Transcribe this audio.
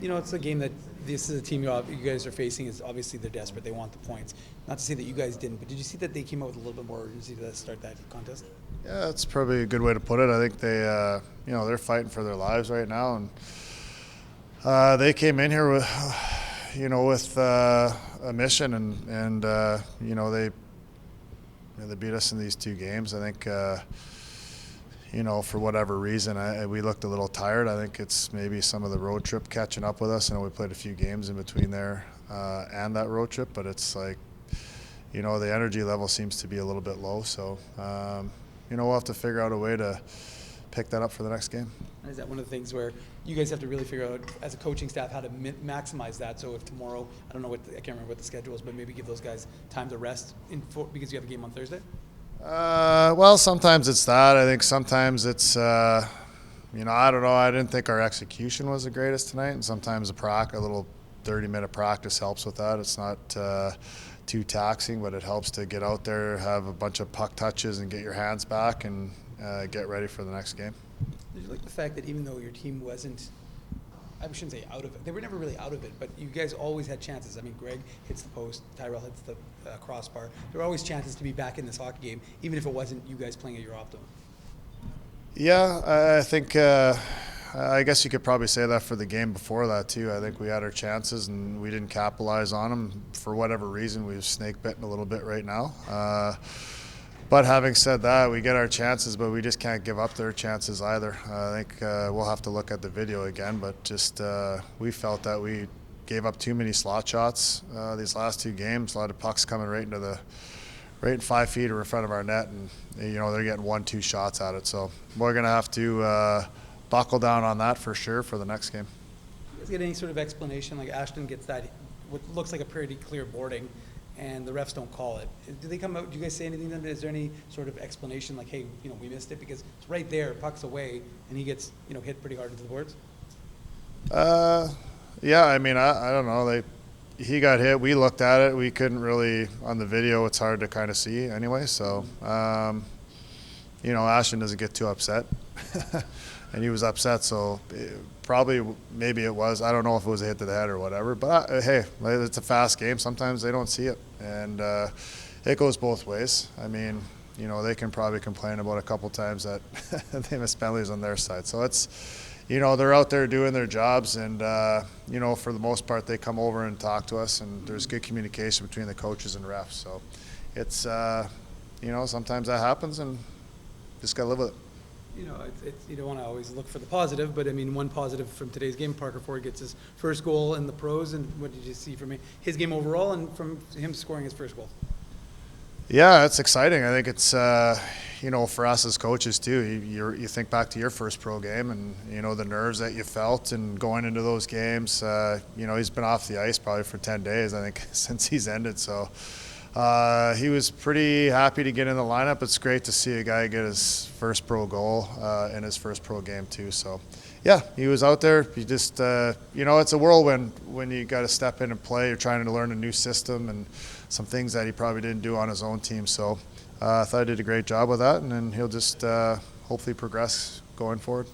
It's a game that this is a team you guys are facing. Is obviously they're desperate. They want the points. Not to say that you guys didn't, but did you see that they came out with a little bit more urgency to start that contest? Yeah, that's probably a good way to put it. I think they're fighting for their lives right now, and they came in here with a mission, and they beat us in these two games. I think. For whatever reason, we looked a little tired. I think it's maybe some of the road trip catching up with us. I know we played a few games in between there and that road trip, but it's like, the energy level seems to be a little bit low. So, we'll have to figure out a way to pick that up for the next game. And is that one of the things where you guys have to really figure out as a coaching staff how to maximize that? So if tomorrow, I can't remember what the schedule is, but maybe give those guys time to rest because you have a game on Thursday? Well, sometimes it's that. I think sometimes it's, I don't know. I didn't think our execution was the greatest tonight, and sometimes a little 30-minute practice helps with that. It's not too taxing, but it helps to get out there, have a bunch of puck touches, and get your hands back and get ready for the next game. Did you like the fact that even though your team wasn't, I shouldn't say out of it, they were never really out of it, but you guys always had chances. I mean, Greg hits the post, Tyrell hits the crossbar. There were always chances to be back in this hockey game, even if it wasn't you guys playing at your optimum. Yeah, I think, I guess you could probably say that for the game before that too. I think we had our chances and we didn't capitalize on them. For whatever reason, we've snake bitten a little bit right now. But having said that, we get our chances, but we just can't give up their chances either. I think we'll have to look at the video again, but just we felt that we gave up too many slot shots these last two games. A lot of pucks coming right in 5 feet or in front of our net, and they're getting 1-2 shots at it. So we're going to have to buckle down on that for sure for the next game. You guys get any sort of explanation? Like Ashton gets that, what looks like a pretty clear boarding, and the refs don't call it. Do they come out? Do you guys say anything then? Is there any sort of explanation like, hey, we missed it because it's right there, puck's away, and he gets hit pretty hard into the boards? Yeah, I mean, I don't know. He got hit. We looked at it. We couldn't really on the video. It's hard to kind of see anyway. So, Ashton doesn't get too upset, and he was upset. So maybe it was. I don't know if it was a hit to the head or whatever. But hey, it's a fast game. Sometimes they don't see it, and it goes both ways. I mean, they can probably complain about a couple times that they miss penalties on their side. So it's. They're out there doing their jobs, and, for the most part, they come over and talk to us, and there's good communication between the coaches and refs. So it's, sometimes that happens, and just got to live with it. You don't want to always look for the positive, but, I mean, one positive from today's game, Parker Ford gets his first goal in the pros, and what did you see from his game overall and from him scoring his first goal? Yeah, it's exciting. I think it's, for us as coaches too, you think back to your first pro game and, the nerves that you felt and going into those games. He's been off the ice probably for 10 days, I think, since he's ended. So he was pretty happy to get in the lineup. It's great to see a guy get his first pro goal in his first pro game too. So, yeah, he was out there. He just, it's a whirlwind when you got to step in and play. You're trying to learn a new system and some things that he probably didn't do on his own team. So I thought he did a great job with that, and then he'll just hopefully progress going forward.